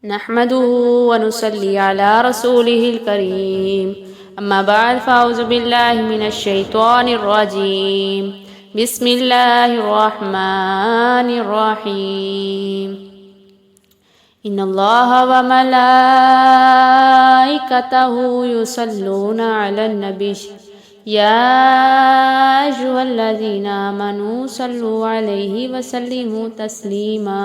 نحمده ونصلي على رسوله الكريم أما بعد فأعوذ بالله من الشيطان الرجيم بسم الله الرحمن الرحيم إن الله وملائكته يصلون على النبي يا أيها الذين آمنوا صلوا عليه وسلموا تسليما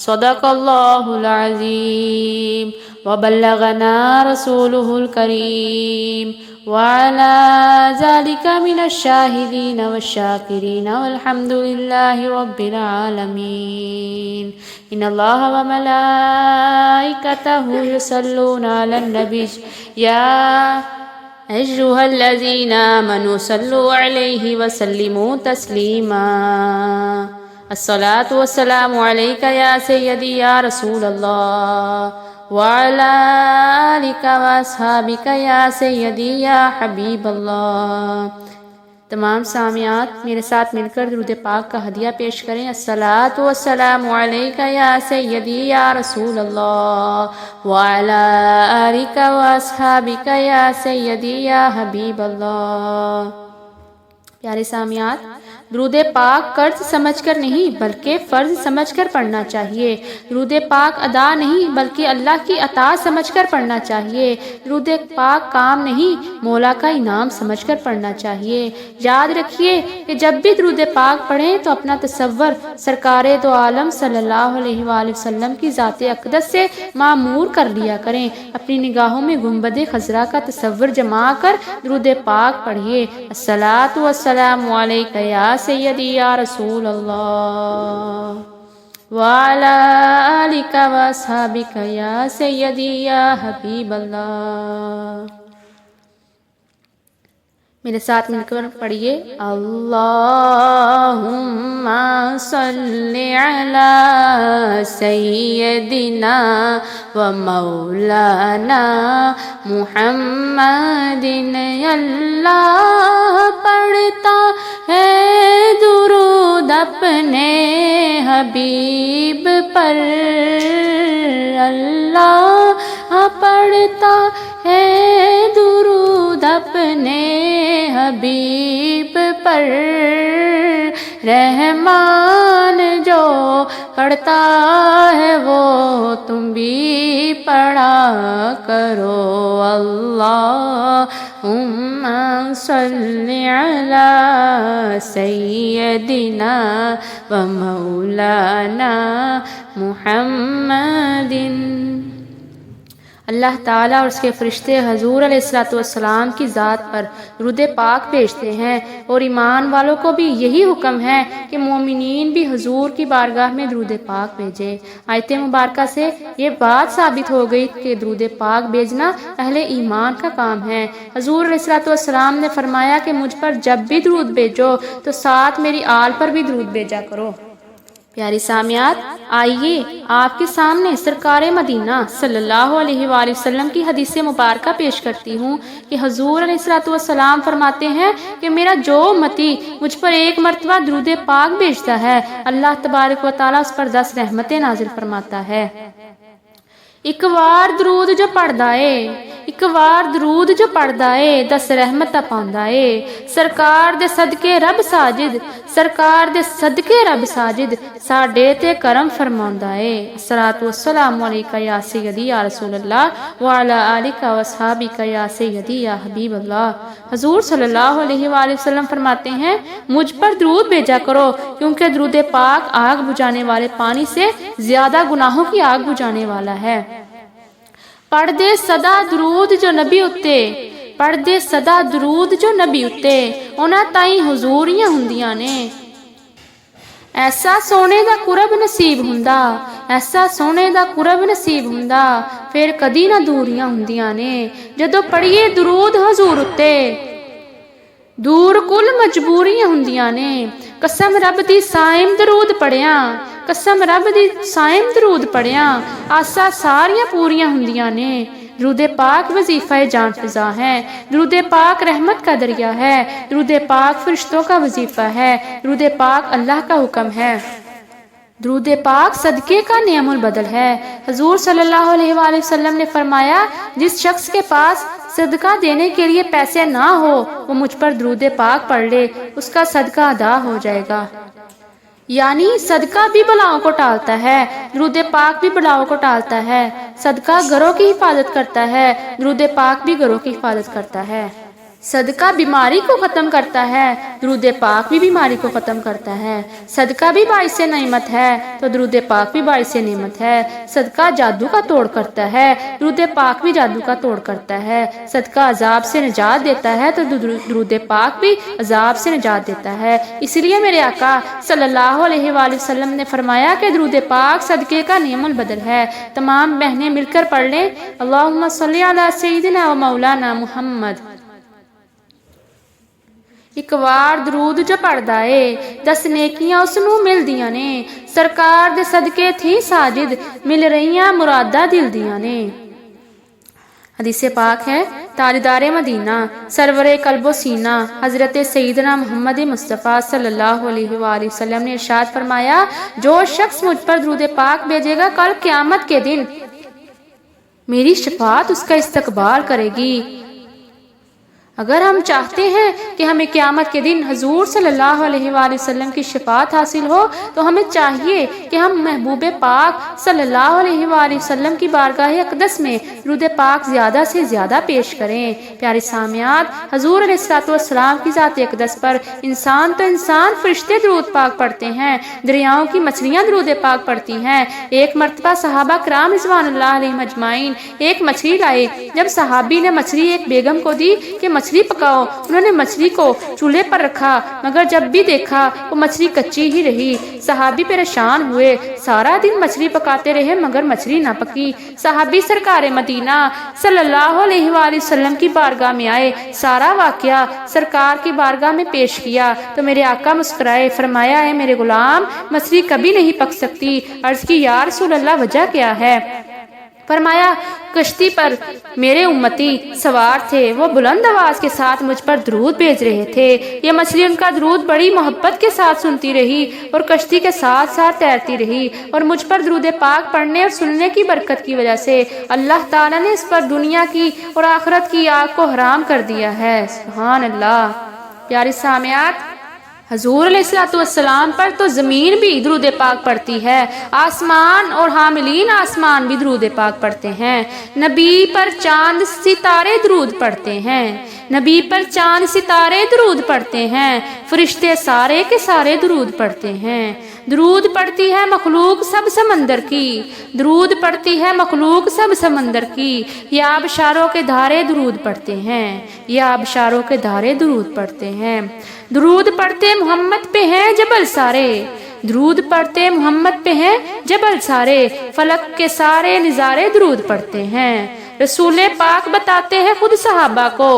صدق الله العظيم وبلغنا رسوله الكريم وعلى ذلك من الشاهدين والشاكرين والحمد لله رب العالمين إن الله وملائكته يصلون على النبي يا أيها الذين آمنوا صلوا عليه وسلموا تسليما الصلاة والسلام عليك يا سيدي يا رسول الله وعلى آلك وأصحابك يا سيدي يا حبيب اللہ۔ تمام سامعات میرے ساتھ مل کر درود پاک کا ہدیہ پیش کریں۔ الصلاۃ والسلام علیک یا سیدی یا رسول اللہ وعلی آلک واصحابک یا سیدی یا حبیب اللہ۔ پیارے سامعات، درود پاک قرض سمجھ کر نہیں بلکہ فرض سمجھ کر پڑھنا چاہیے۔ درود پاک ادا نہیں بلکہ اللہ کی عطا سمجھ کر پڑھنا چاہیے۔ درود پاک کام نہیں مولا کا انعام سمجھ کر پڑھنا چاہیے۔ یاد رکھیے کہ جب بھی درود پاک پڑھیں تو اپنا تصور سرکار دو عالم صلی اللہ علیہ وآلہ وسلم کی ذات اقدس سے معمور کر لیا کریں۔ اپنی نگاہوں میں گنبد خضرا کا تصور جما کر درود پاک پڑھیے۔ الصلاۃ والسلام علیک یا سیدی یا رسول اللہ وعلی آلک واصحابک یا سیدی یا حبیب اللہ۔ میرے ساتھ مل کر پڑھیے۔ اللہم صلی علی سیدنا و مولانا محمد۔ اللہ پڑھتا ہے درود اپنے حبیب پر، اللہ پڑھتا ہے درود اپنے حبیب پر۔ رحمان جو پڑھتا ہے وہ تم بھی پڑھا کرو۔ اللہم صلی علی سیدنا و مولانا محمد۔ اللہ تعالیٰ اور اس کے فرشتے حضور علیہ السلام کی ذات پر درود پاک بھیجتے ہیں، اور ایمان والوں کو بھی یہی حکم ہے کہ مومنین بھی حضور کی بارگاہ میں درود پاک بھیجے۔ آیت مبارکہ سے یہ بات ثابت ہو گئی کہ درود پاک بھیجنا اہل ایمان کا کام ہے۔ حضور علیہ السلام نے فرمایا کہ مجھ پر جب بھی درود بھیجو تو ساتھ میری آل پر بھی درود بھیجا کرو۔ پیاری سامعات، آئیے آپ کے سامنے سرکار مدینہ صلی اللہ علیہ وآلہ وسلم کی حدیث مبارکہ پیش کرتی ہوں کہ حضور علیہ السلام فرماتے ہیں کہ میرا جو امتی مجھ پر ایک مرتبہ درود پاک بھیجتا ہے، اللہ تبارک و تعالیٰ اس پر 10 رحمتیں نازل فرماتا ہے۔ ایک وار درود جو پڑھدا ہے، ایک وار درود جو پڑھدا ہے 10 رحمتاں پاوندا ہے۔ سرکار دے صدقے رب ساجد، سرکار دے صدقے رب ساجد ساڈے تے کرم فرماوندا ہے۔ الصلاۃ والسلام علیک یا سیدی یا رسول اللہ وعلی آلک واصحابک یا سیدی یا حبیب اللہ۔ حضور صلی اللہ علیہ وآلہ وسلم فرماتے ہیں مجھ پر درود بھیجا کرو، کیونکہ درود پاک آگ بجھانے والے پانی سے زیادہ گناہوں کی آگ بجھانے والا ہے۔ پڑھ دے صدا درود جو نبی اتے، پڑھ دے صدا درود جو نبی اتے، انہاں تائیں حضوریاں ہوندیاں نے۔ ایسا سونے دا قرب نصیب ہوندا، ایسا سونے دا قرب نصیب ہوندا، پھر کدی نہ دوریاں ہوندیاں نے۔ جدو پڑھیے درود حضور اتے دور کل مجبوریاں ہوندیاں نے۔ قسم رب دی سائم درود پڑھیاں، قسم رب دی سائم درود پڑھیاں آسا ساریاں پوریاں ہوندیاں نے۔ درود پاک وظیفہ جان فضا ہے، درود پاک رحمت کا دریا ہے، درود پاک فرشتوں کا وظیفہ ہے، درود پاک اللہ کا حکم ہے۔ درود پاک صدقے کا نعم البدل ہے۔ حضور صلی اللہ علیہ وآلہ وسلم نے فرمایا، جس شخص کے پاس صدقہ دینے کے لیے پیسے نہ ہو وہ مجھ پر درود پاک پڑھ لے، اس کا صدقہ ادا ہو جائے گا۔ یعنی صدقہ بھی بلاؤں کو ٹالتا ہے، درود پاک بھی بلاؤں کو ٹالتا ہے۔ صدقہ گھروں کی حفاظت کرتا ہے، درود پاک بھی گھروں کی حفاظت کرتا ہے۔ صدقہ بیماری کو ختم کرتا ہے، درود پاک بھی بیماری کو ختم کرتا ہے۔ صدقہ بھی باعث نعمت ہے تو درود پاک بھی باعث نعمت ہے۔ صدقہ جادو کا توڑ کرتا ہے، درود پاک بھی جادو کا توڑ کرتا ہے۔ صدقہ عذاب سے نجات دیتا ہے تو درود پاک بھی عذاب سے نجات دیتا ہے۔ اس لیے میرے آقا صلی اللہ علیہ وآلہ وسلم نے فرمایا کہ درود پاک صدقے کا نعم البدل ہے۔ تمام بہنیں مل کر پڑھ لیں، اللہم صلی علی سیدنا و مولانا محمد۔ ایک وار درود جو پڑھدا اے 10 نیکیاں اس نوں مل دیاں نے، سرکار دے صدقے تھی ساجد مل رہیاں مراداں دل دیاں نے۔ حدیث پاک ہے، تاجدار مدینہ سرور قلب و سینہ حضرت سیدنا محمد مصطفیٰ صلی اللہ علیہ وآلہ وسلم نے ارشاد فرمایا، جو شخص مجھ پر درود پاک بھیجے گا کل قیامت کے دن میری شفاعت اس کا استقبال کرے گی۔ اگر ہم چاہتے ہیں کہ ہمیں قیامت کے دن حضور صلی اللہ علیہ وآلہ وسلم کی شفاعت حاصل ہو تو ہمیں چاہیے کہ ہم محبوب پاک صلی اللہ علیہ وآلہ وسلم کی بارگاہ اقدس میں درود پاک زیادہ سے زیادہ پیش کریں۔ پیارے سامعات، حضور علیہ السلام کی ذات اقدس پر انسان تو انسان، فرشتے درود پاک پڑھتے ہیں، دریاؤں کی مچھلیاں درود پاک پڑھتی ہیں۔ ایک مرتبہ صحابہ کرام رضوان اللہ علیہم اجمعین ایک مچھلی لائے۔ جب صحابی نے مچھلی ایک بیگم کو دی کہ مچھلی پکاؤ، انہوں نے مچھلی کو چولہے پر رکھا، مگر جب بھی دیکھا وہ مچھلی کچی ہی رہی۔ صحابی پریشان ہوئے، سارا دن مچھلی پکاتے رہے مگر مچھلی نہ پکی۔ صحابی سرکار مدینہ صلی اللہ علیہ وآلہ وسلم کی بارگاہ میں آئے، سارا واقعہ سرکار کی بارگاہ میں پیش کیا تو میرے آقا مسکرائے، فرمایا، اے میرے غلام، مچھلی کبھی نہیں پک سکتی۔ عرض کی، یا رسول اللہ وجہ کیا ہے؟ فرمایا، کشتی پر میرے امتی سوار تھے، وہ بلند آواز کے ساتھ مجھ پر درود بھیج رہے تھے۔ یہ مچھلی ان کا درود بڑی محبت کے ساتھ سنتی رہی اور کشتی کے ساتھ ساتھ تیرتی رہی، اور مجھ پر درود پاک پڑھنے اور سننے کی برکت کی وجہ سے اللہ تعالیٰ نے اس پر دنیا کی اور آخرت کی آگ کو حرام کر دیا ہے۔ سبحان اللہ۔ پیارے سامعات، حضور علیہ السلام پر تو زمین بھی درود پاک پڑھتی ہے، آسمان اور حاملین آسمان بھی درود پاک پڑھتے ہیں۔ نبی پر چاند ستارے درود پڑھتے ہیں، نبی پر چاند ستارے درود پڑھتے ہیں، فرشتے سارے کے سارے درود پڑھتے ہیں۔ درود پڑھتی ہے مخلوق سب سمندر کی، درود پڑھتی ہے مخلوق سب سمندر کی، یا آبشاروں کے دھارے درود پڑھتے ہیں، یا آبشاروں کے دھارے درود پڑھتے ہیں۔ درود پڑھتے محمد پہ ہیں جبل سارے، درود پڑھتے محمد پہ ہیں جبل سارے، فلک کے سارے نظارے درود پڑھتے ہیں۔ رسول پاک بتاتے ہیں خود صحابہ کو،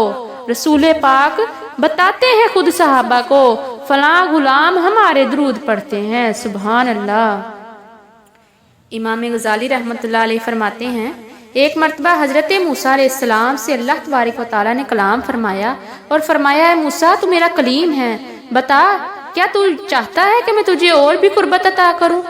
رسول پاک بتاتے ہیں خود صحابہ کو، فلاں غلام ہمارے درود پڑھتے ہیں۔ سبحان اللہ۔ امام غزالی رحمۃ اللہ علیہ فرماتے ہیں، ایک مرتبہ حضرت موسیٰ علیہ السلام سے اللہ تبارک و تعالیٰ نے کلام فرمایا اور فرمایا، اے موسیٰ تو میرا کلیم ہے، بتا کیا تو چاہتا ہے کہ میں تجھے اور بھی قربت عطا کروں؟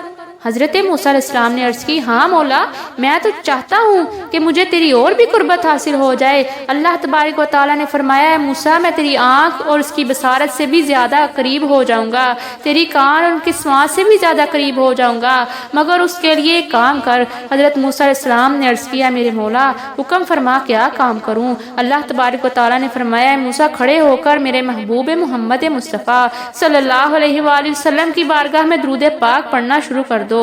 حضرت موسیٰ علیہ السلام نے عرض کی، ہاں مولا، میں تو چاہتا ہوں کہ مجھے تیری اور بھی قربت حاصل ہو جائے۔ اللہ تبارک و تعالیٰ نے فرمایا، اے موسیٰ میں تیری آنکھ اور اس کی بصارت سے بھی زیادہ قریب ہو جاؤں گا، تیری کان اور ان کی سماعت سے بھی زیادہ قریب ہو جاؤں گا، مگر اس کے لیے ایک کام کر۔ حضرت موسیٰ علیہ السلام نے عرض کیا، میرے مولا حکم فرما، کیا کام کروں؟ اللہ تبارک و تعالیٰ نے فرمایا، اے موسیٰ کھڑے ہو کر میرے محبوب محمد مصطفیٰ صلی اللہ علیہ وآلہ وسلم کی بارگاہ میں درود پاک پڑھنا شروع کر دو۔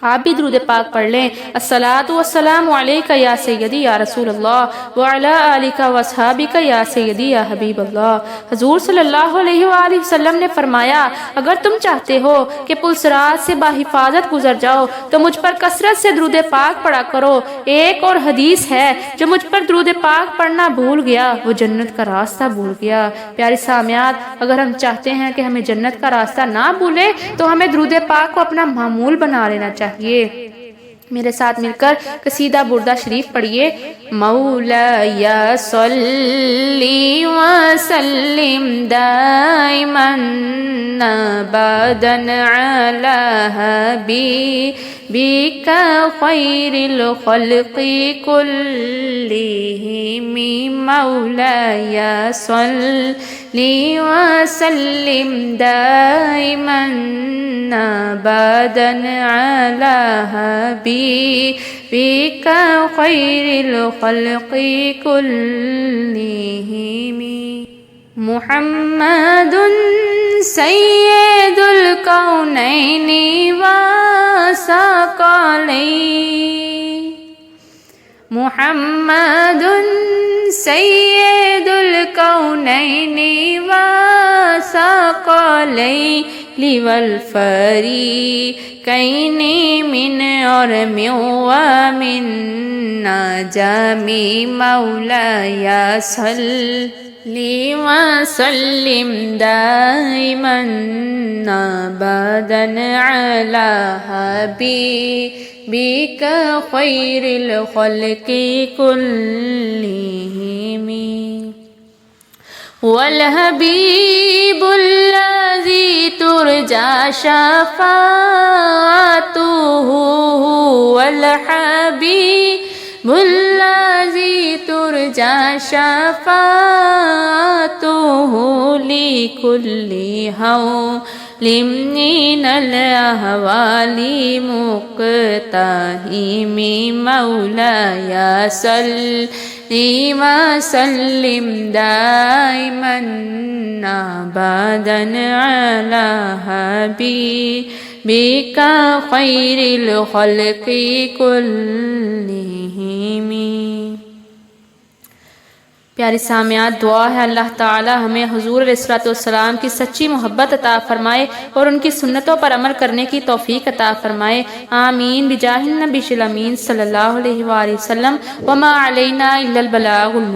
آپ بھی درود پاک پڑھ لیں، الصلاۃ والسلام علیک یا سیدی یا رسول اللہ وعلی آلک واصحابک یا سیدی یا حبیب اللہ۔ حضور صلی اللہ علیہ وآلہ وسلم نے فرمایا، اگر تم چاہتے ہو کہ پلسرات سے باحفاظت گزر جاؤ تو مجھ پر کثرت سے درود پاک پڑھا کرو۔ ایک اور حدیث ہے، جو مجھ پر درود پاک پڑھنا بھول گیا وہ جنت کا راستہ بھول گیا۔ پیارے سامعات، اگر ہم چاہتے ہیں کہ ہمیں جنت کا راستہ نہ بھولے تو ہمیں درود پاک کو اپنا معمول بنا لینا چاہیے۔ میرے ساتھ مل کر قصیدہ بردہ شریف پڑھیے۔ مولاي صل وسلم دائما ابدا على حبيبك خير الخلق كلهم مولاي صل وسلم دائما ابدا على حبيبك خير الخلق كلهم محمد سيد الكونين وثقلين محمد سيد الكونين وثقلين والفريقين من عرم ومن نجم مولاي صل وسلم دائما ابدا على حبيبك خير الخلق كلهم والحبيب الذي ترجى شفاعته والحبيب الذي ترجى شفاعته لكل هول من الأهوال مقتحم مولاي صل وسلم دائما ابدا على حبيبك خير الخلق كلهم۔ پیارے سامعات، دعا ہے اللہ تعالی ہمیں حضور علیہ الصلوۃ والسلام کی سچی محبت عطا فرمائے اور ان کی سنتوں پر عمل کرنے کی توفیق عطا فرمائے، آمین بجاہ النبی الامین صلی اللہ علیہ وآلہ وسلم۔ وما علینا الا البلاغ